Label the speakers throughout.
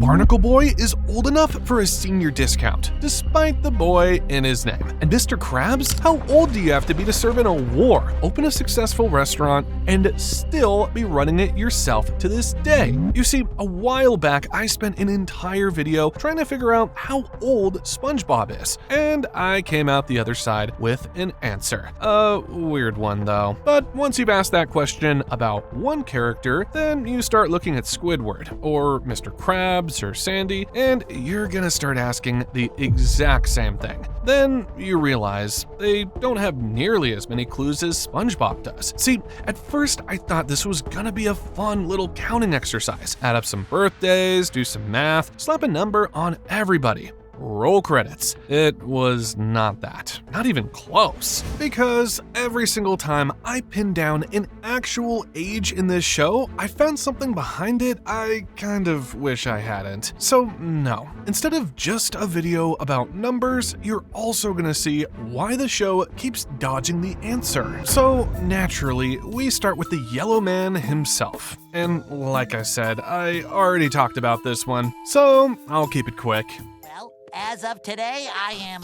Speaker 1: Barnacle Boy is old enough for a senior discount, despite the boy in his name. And Mr. Krabs, how old do you have to be to serve in a war, open a successful restaurant, and still be running it yourself to this day? You see, a while back, I spent an entire video trying to figure out how old SpongeBob is, and I came out the other side with an answer. A weird one though. But once you've asked that question about one character, then you start looking at Squidward, or Mr. Krabs, or Sandy, and you're gonna start asking the exact same thing. Then you realize they don't have nearly as many clues as SpongeBob does. See, at first I thought this was gonna be a fun little counting exercise. Add up some birthdays, do some math, slap a number on everybody. Roll credits. It was not that. Not even close. Because every single time I pinned down an actual age in this show, I found something behind it I kind of wish I hadn't. So no, instead of just a video about numbers, you're also gonna see why the show keeps dodging the answer. So naturally, we start with the Yellow Man himself. And like I said, I already talked about this one, so I'll keep it quick.
Speaker 2: Well, as of today, I am...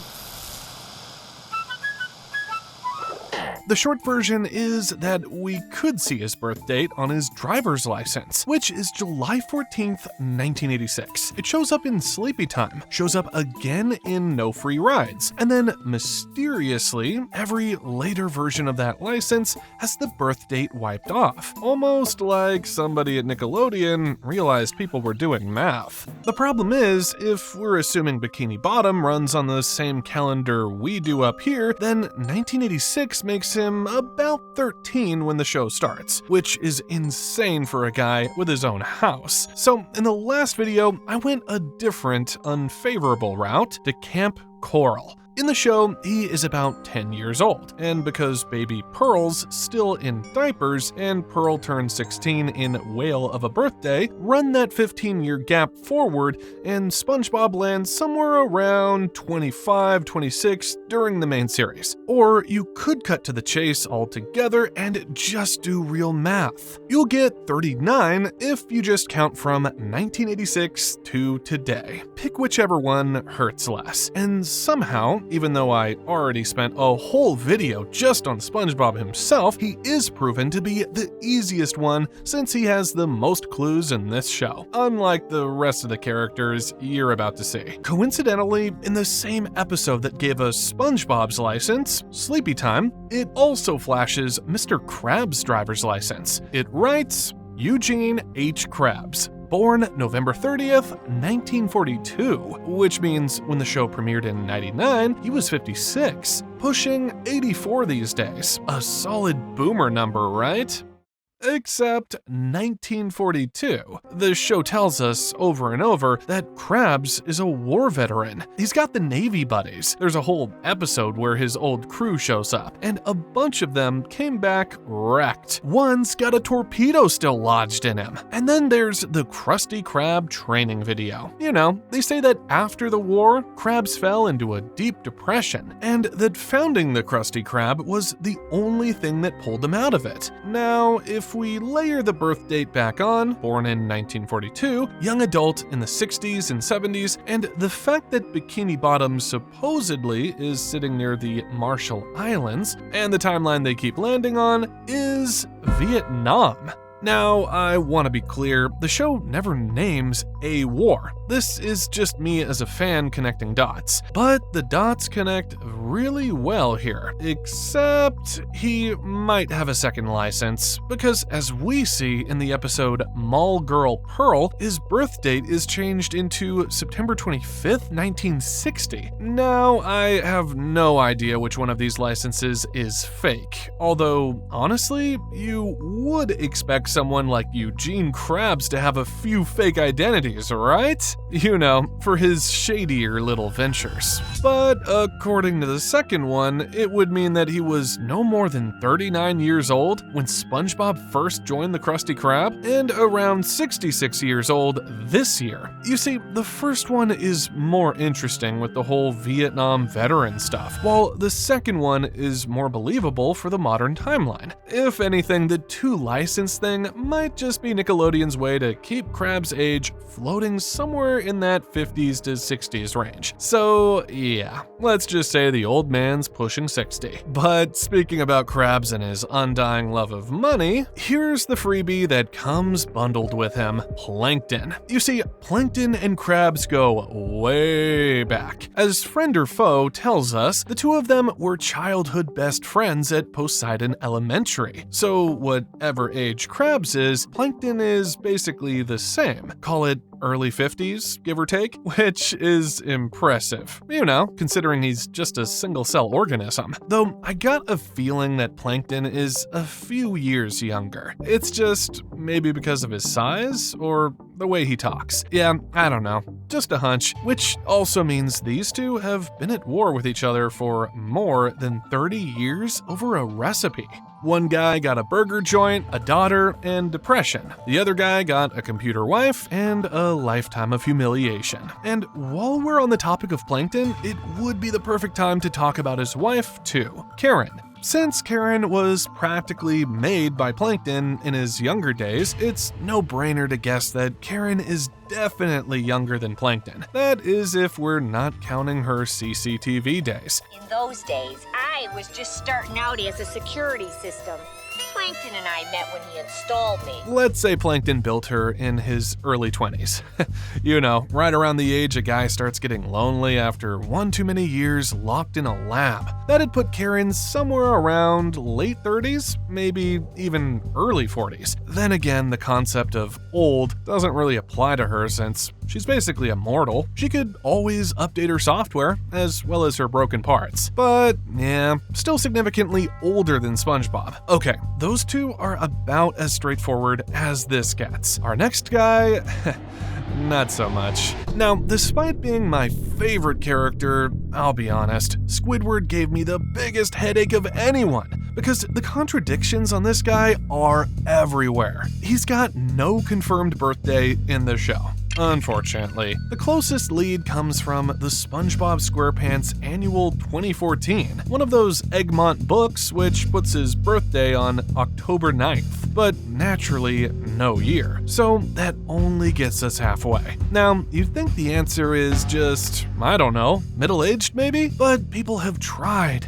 Speaker 1: The short version is that we could see his birth date on his driver's license, which is July 14th, 1986. It shows up in Sleepy Time, shows up again in No Free Rides, and then mysteriously, every later version of that license has the birth date wiped off, almost like somebody at Nickelodeon realized people were doing math. The problem is, if we're assuming Bikini Bottom runs on the same calendar we do up here, then 1986 makes him about 13 when the show starts, which is insane for a guy with his own house. So in the last video, I went a different, unfavorable route to Camp Coral. In the show, he is about 10 years old, and because baby Pearl's still in diapers and Pearl turned 16 in Whale of a Birthday, run that 15-year gap forward and SpongeBob lands somewhere around 25, 26 during the main series. Or you could cut to the chase altogether and just do real math. You'll get 39 if you just count from 1986 to today. Pick whichever one hurts less. And somehow, even though I already spent a whole video just on SpongeBob himself, he is proven to be the easiest one since he has the most clues in this show, unlike the rest of the characters you're about to see. Coincidentally, in the same episode that gave us SpongeBob's license, Sleepy Time, it also flashes Mr. Krabs' driver's license. It writes, Eugene H. Krabs, born November 30th, 1942, which means when the show premiered in 99, he was 56, pushing 84 these days. A solid boomer number, right? Except 1942. The show tells us over and over that Krabs is a war veteran. He's got the Navy buddies. There's a whole episode where his old crew shows up, and a bunch of them came back wrecked. One's got a torpedo still lodged in him. And then there's the Krusty Krab training video. You know, they say that after the war, Krabs fell into a deep depression, and that founding the Krusty Krab was the only thing that pulled him out of it. Now, if we layer the birth date back on, born in 1942, young adult in the 60s and 70s, and the fact that Bikini Bottom supposedly is sitting near the Marshall Islands, and the timeline they keep landing on is Vietnam. Now, I want to be clear, the show never names a war. This is just me as a fan connecting dots. But the dots connect really well here, except he might have a second license, because as we see in the episode Mall Girl Pearl, his birth date is changed into September 25th, 1960. Now, I have no idea which one of these licenses is fake, although honestly, you would expect someone like Eugene Krabs to have a few fake identities, right? You know, for his shadier little ventures. But according to the second one, it would mean that he was no more than 39 years old when SpongeBob first joined the Krusty Krab, and around 66 years old this year. You see, the first one is more interesting with the whole Vietnam veteran stuff, while the second one is more believable for the modern timeline. If anything, the two license things thing might just be Nickelodeon's way to keep Krabs' age floating somewhere in that 50s to 60s range. So yeah, let's just say the old man's pushing 60. But speaking about Krabs and his undying love of money, here's the freebie that comes bundled with him: Plankton. You see, Plankton and Krabs go way back. As Friend or Foe tells us, the two of them were childhood best friends at Poseidon Elementary. So whatever age Krabs is, Plankton is basically the same. Call it early 50s, give or take, which is impressive, considering he's just a single-cell organism. Though I got a feeling that Plankton is a few years younger. It's just maybe because of his size or the way he talks. Yeah, I don't know, just a hunch, which also means these two have been at war with each other for more than 30 years over a recipe. One guy got a burger joint, a daughter, and depression. The other guy got a computer wife and a lifetime of humiliation. And while we're on the topic of Plankton, it would be the perfect time to talk about his wife too, Karen. Since Karen was practically made by Plankton in his younger days, it's no-brainer to guess that Karen is definitely younger than Plankton. That is if we're not counting her CCTV days.
Speaker 3: In those days, I was just starting out as a security system. Plankton and I met when he installed me.
Speaker 1: Let's say Plankton built her in his early 20s. Right around the age a guy starts getting lonely after one too many years locked in a lab. That'd put Karen somewhere around late 30s, maybe even early 40s. Then again, the concept of old doesn't really apply to her since she's basically immortal. She could always update her software, as well as her broken parts. But yeah, still significantly older than SpongeBob. Okay, those two are about as straightforward as this gets. Our next guy, not so much. Now, despite being my favorite character, I'll be honest, Squidward gave me the biggest headache of anyone, because the contradictions on this guy are everywhere. He's got no confirmed birthday in the show. Unfortunately, the closest lead comes from the SpongeBob SquarePants Annual 2014, one of those Egmont books which puts his birthday on October 9th, but naturally no year, so that only gets us halfway. Now, you'd think the answer is just, I don't know, middle-aged maybe? But people have tried.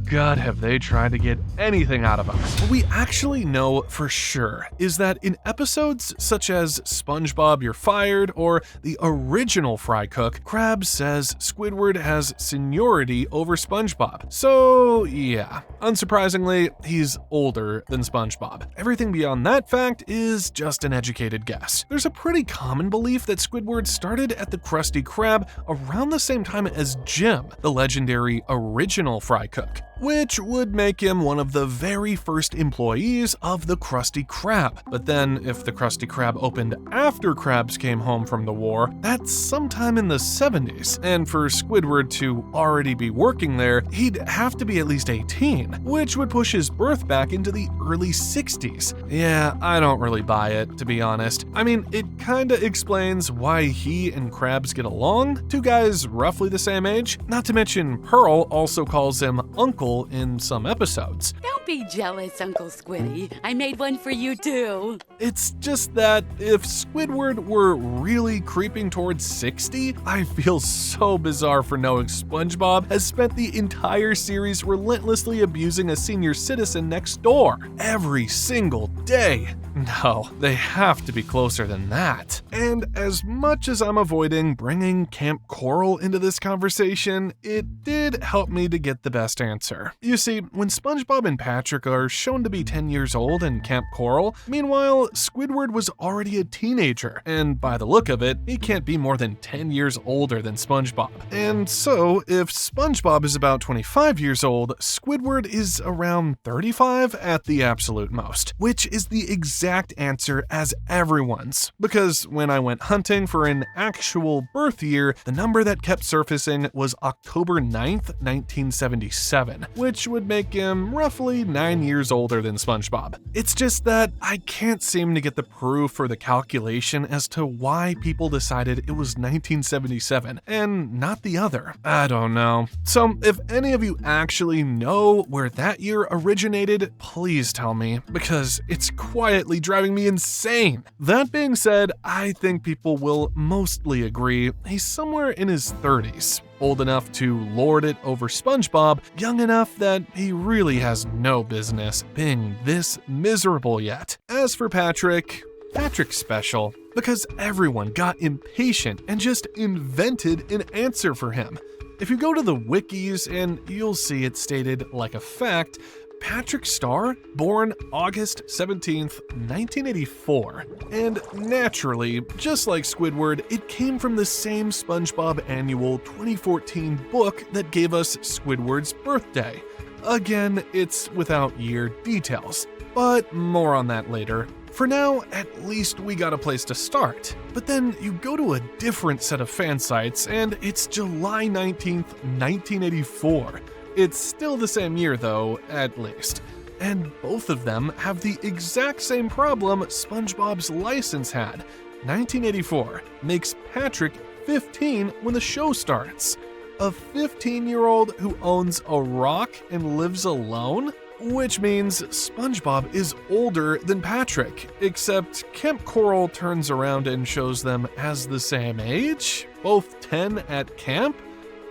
Speaker 1: God, have they tried to get anything out of him. What we actually know for sure is that in episodes such as SpongeBob You're Fired or the original Fry Cook, Krabs says Squidward has seniority over SpongeBob. So yeah, unsurprisingly, he's older than SpongeBob. Everything beyond that fact is just an educated guess. There's a pretty common belief that Squidward started at the Krusty Krab around the same time as Jim, the legendary original Fry Cook, which would make him one of the very first employees of the Krusty Krab. But then, if the Krusty Krab opened after Krabs came home from the war, that's sometime in the 70s. And for Squidward to already be working there, he'd have to be at least 18, which would push his birth back into the early 60s. Yeah, I don't really buy it, to be honest. I mean, it kinda explains why he and Krabs get along, two guys roughly the same age. Not to mention, Pearl also calls him Uncle in some episodes.
Speaker 4: Don't be jealous, Uncle Squiddy. I made one for you too.
Speaker 1: It's just that if Squidward were really creeping towards 60, I feel so bizarre for knowing SpongeBob has spent the entire series relentlessly abusing a senior citizen next door every single day. No, they have to be closer than that. And as much as I'm avoiding bringing Camp Coral into this conversation, it did help me to get the best answer. You see, when SpongeBob and Patrick are shown to be 10 years old in Camp Coral, meanwhile, Squidward was already a teenager, and by the look of it, he can't be more than 10 years older than SpongeBob. And so, if SpongeBob is about 25 years old, Squidward is around 35 at the absolute most, which is the exact answer as everyone's, because when I went hunting for an actual birth year, the number that kept surfacing was October 9th, 1977, which would make him roughly 9 years older than SpongeBob. It's just that I can't seem to get the proof or the calculation as to why people decided it was 1977 and not the other. I don't know. So if any of you actually know where that year originated, please tell me, because it's quietly driving me insane. That being said, I think people will mostly agree he's somewhere in his 30s. Old enough to lord it over SpongeBob, young enough that he really has no business being this miserable yet. As for Patrick's special, because everyone got impatient and just invented an answer for him. If you go to the wikis, and you'll see it stated like a fact, Patrick Star, born August 17th, 1984. And naturally, just like Squidward, it came from the same SpongeBob Annual 2014 book that gave us Squidward's birthday. Again, it's without year details, but more on that later. For now, at least we got a place to start. But then you go to a different set of fan sites, and it's July 19th, 1984. It's still the same year though, at least. And both of them have the exact same problem SpongeBob's license had. 1984 makes Patrick 15 when the show starts. A 15-year-old who owns a rock and lives alone? Which means SpongeBob is older than Patrick, except Camp Coral turns around and shows them as the same age, both 10 at camp.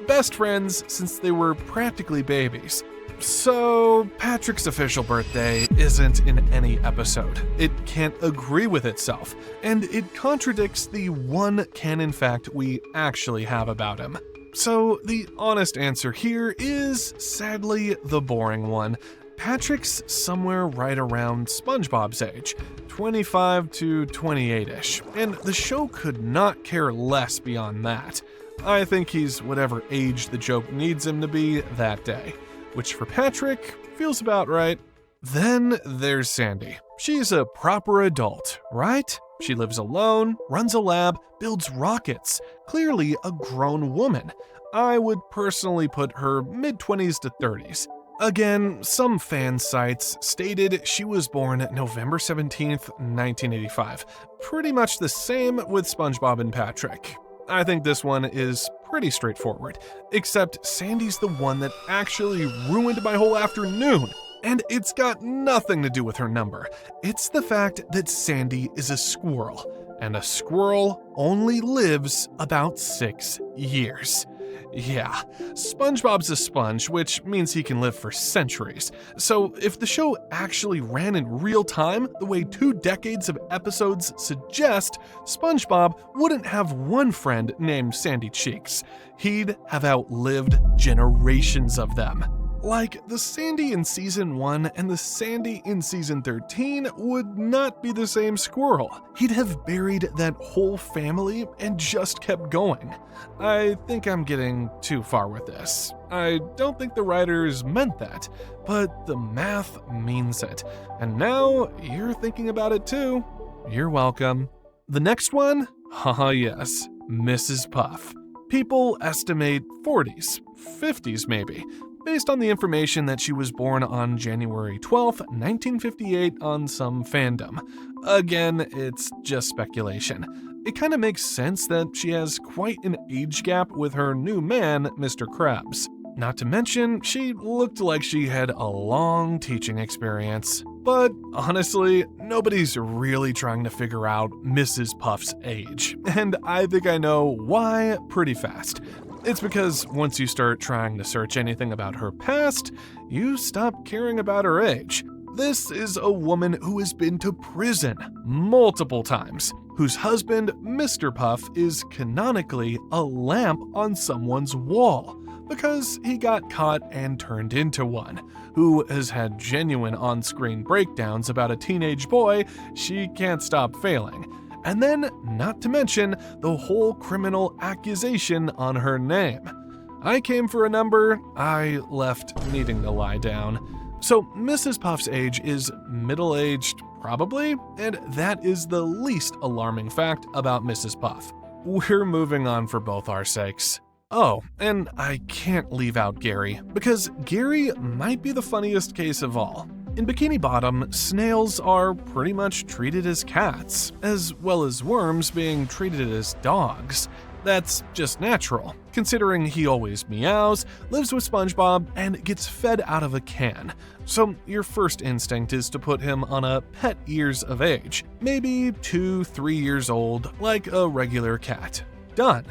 Speaker 1: Best friends since they were practically babies. So, Patrick's official birthday isn't in any episode. It can't agree with itself, and it contradicts the one canon fact we actually have about him. So, the honest answer here is, sadly, the boring one. Patrick's somewhere right around SpongeBob's age, 25 to 28-ish, and the show could not care less beyond that. I think he's whatever age the joke needs him to be that day, which for Patrick feels about right. Then there's Sandy. She's a proper adult, right? She lives alone, runs a lab, builds rockets, clearly a grown woman. I would personally put her mid-20s to 30s. Again, some fan sites stated she was born November 17th, 1985. Pretty much the same with SpongeBob and Patrick. I think this one is pretty straightforward, except Sandy's the one that actually ruined my whole afternoon. And it's got nothing to do with her number. It's the fact that Sandy is a squirrel, and a squirrel only lives about 6 years. Yeah, SpongeBob's a sponge, which means he can live for centuries. So if the show actually ran in real time, the way 2 decades of episodes suggest, SpongeBob wouldn't have one friend named Sandy Cheeks. He'd have outlived generations of them. Like, the Sandy in Season 1 and the Sandy in Season 13 would not be the same squirrel. He'd have buried that whole family and just kept going. I think I'm getting too far with this. I don't think the writers meant that, but the math means it. And now you're thinking about it too. You're welcome. The next one? Haha, yes, Mrs. Puff. People estimate 40s, 50s maybe, based on the information that she was born on January 12th, 1958 on some fandom. Again, it's just speculation. It kind of makes sense that she has quite an age gap with her new man, Mr. Krabs. Not to mention, she looked like she had a long teaching experience. But honestly, nobody's really trying to figure out Mrs. Puff's age, and I think I know why pretty fast. It's because once you start trying to search anything about her past, you stop caring about her age. This is a woman who has been to prison multiple times, whose husband, Mr. Puff, is canonically a lamp on someone's wall, because he got caught and turned into one, who has had genuine on-screen breakdowns about a teenage boy she can't stop failing. And then, not to mention, the whole criminal accusation on her name. I came for a number, I left needing to lie down. So Mrs. Puff's age is middle-aged, probably, and that is the least alarming fact about Mrs. Puff. We're moving on for both our sakes. Oh, and I can't leave out Gary, because Gary might be the funniest case of all. In Bikini Bottom, snails are pretty much treated as cats, as well as worms being treated as dogs. That's just natural, considering he always meows, lives with SpongeBob, and gets fed out of a can. So your first instinct is to put him on a pet years of age, maybe 2-3 years old, like a regular cat. Done.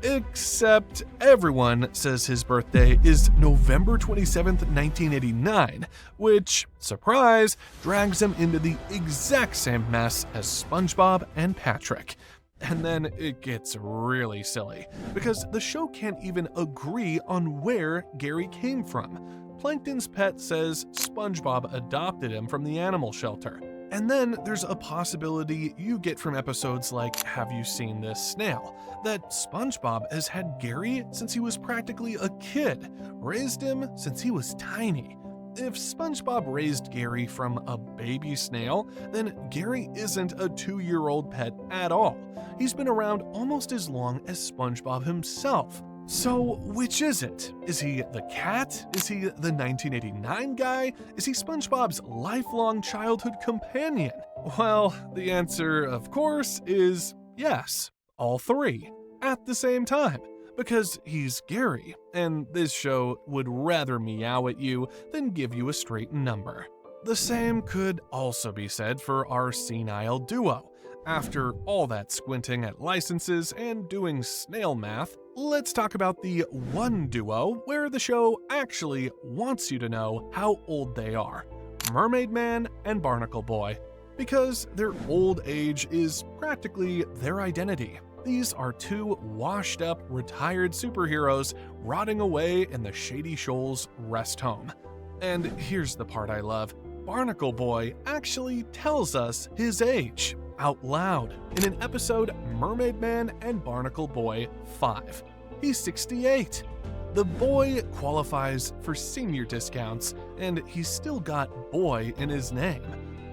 Speaker 1: Except everyone says his birthday is November 27th, 1989, which, surprise, drags him into the exact same mess as SpongeBob and Patrick. And then it gets really silly, because the show can't even agree on where Gary came from. Plankton's pet says SpongeBob adopted him from the animal shelter. And then there's a possibility you get from episodes like Have You Seen This Snail? That SpongeBob has had Gary since he was practically a kid, raised him since he was tiny. If SpongeBob raised Gary from a baby snail, then Gary isn't a 2-year-old pet at all. He's been around almost as long as SpongeBob himself. So, which is it? Is he the cat? Is he the 1989 guy? Is he SpongeBob's lifelong childhood companion? Well, the answer, of course, is yes, all three, at the same time. Because he's Gary, and this show would rather meow at you than give you a straight number. The same could also be said for our senile duo. After all that squinting at licenses and doing snail math, let's talk about the one duo where the show actually wants you to know how old they are: Mermaid Man and Barnacle Boy. Because their old age is practically their identity. These are two washed-up, retired superheroes rotting away in the Shady Shoals rest home. And here's the part I love. Barnacle Boy actually tells us his age out loud in an episode Mermaid Man and Barnacle Boy 5. He's 68. The boy qualifies for senior discounts, and he's still got boy in his name.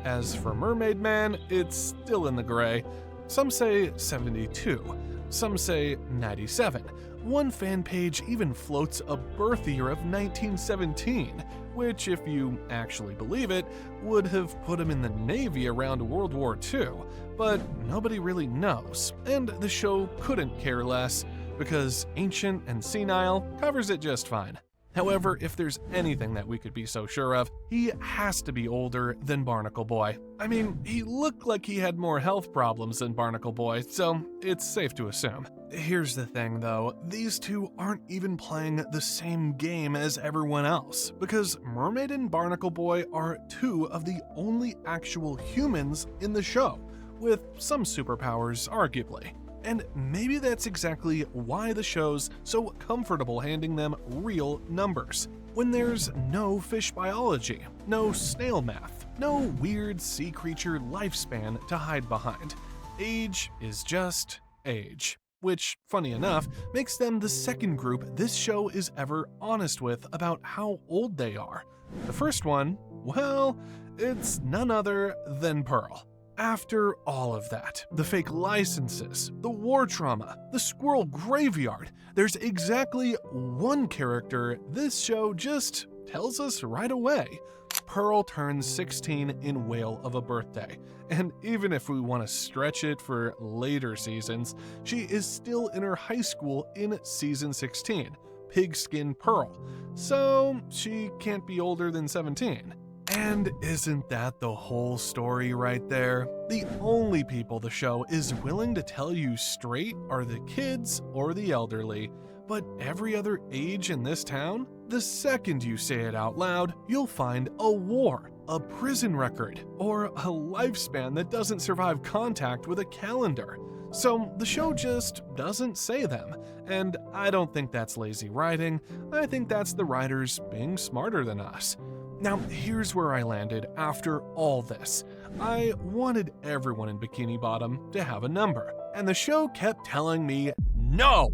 Speaker 1: As for Mermaid Man, it's still in the gray. Some say 72, some say 97. One fan page even floats a birth year of 1917, which, if you actually believe it, would have put him in the Navy around World War II, but nobody really knows, and the show couldn't care less, because Ancient and Senile covers it just fine. However, if there's anything that we could be so sure of, he has to be older than Barnacle Boy. I mean, he looked like he had more health problems than Barnacle Boy, so it's safe to assume. Here's the thing though, these two aren't even playing the same game as everyone else, because Mermaid and Barnacle Boy are two of the only actual humans in the show, with some superpowers arguably. And maybe that's exactly why the show's so comfortable handing them real numbers. When there's no fish biology, no snail math, no weird sea creature lifespan to hide behind. Age is just age. Which, funny enough, makes them the second group this show is ever honest with about how old they are. The first one, well, it's none other than Pearl. After all of that, the fake licenses, the war trauma, the squirrel graveyard, there's exactly one character this show just tells us right away. Pearl turns 16 in Whale of a Birthday, and even if we want to stretch it for later seasons, she is still in her high school in season 16, Pigskin Pearl, so she can't be older than 17. And isn't that the whole story right there? The only people the show is willing to tell you straight are the kids or the elderly. But every other age in this town, the second you say it out loud, you'll find a war, a prison record, or a lifespan that doesn't survive contact with a calendar. So the show just doesn't say them, and I don't think that's lazy writing. I think that's the writers being smarter than us. Now, here's where I landed after all this. I wanted everyone in Bikini Bottom to have a number, and the show kept telling me no,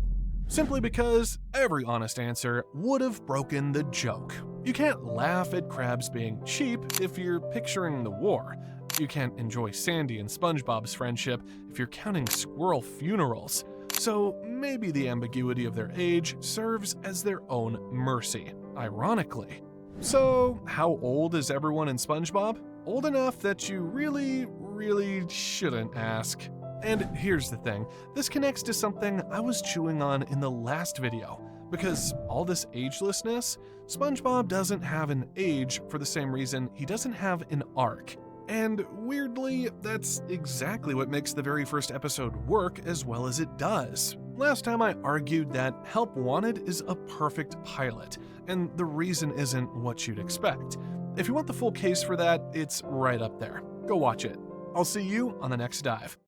Speaker 1: simply because every honest answer would have broken the joke. You can't laugh at Krabs being cheap if you're picturing the war. You can't enjoy Sandy and SpongeBob's friendship if you're counting squirrel funerals. So maybe the ambiguity of their age serves as their own mercy, ironically. So how old is everyone in SpongeBob? Old enough that you really shouldn't ask. And here's the thing, this connects to something I was chewing on in the last video. Because all this agelessness, SpongeBob doesn't have an age for the same reason he doesn't have an arc. And weirdly, that's exactly what makes the very first episode work as well as it does. Last time I argued that Help Wanted is a perfect pilot, and the reason isn't what you'd expect. If you want the full case for that, it's right up there. Go watch it. I'll see you on the next dive.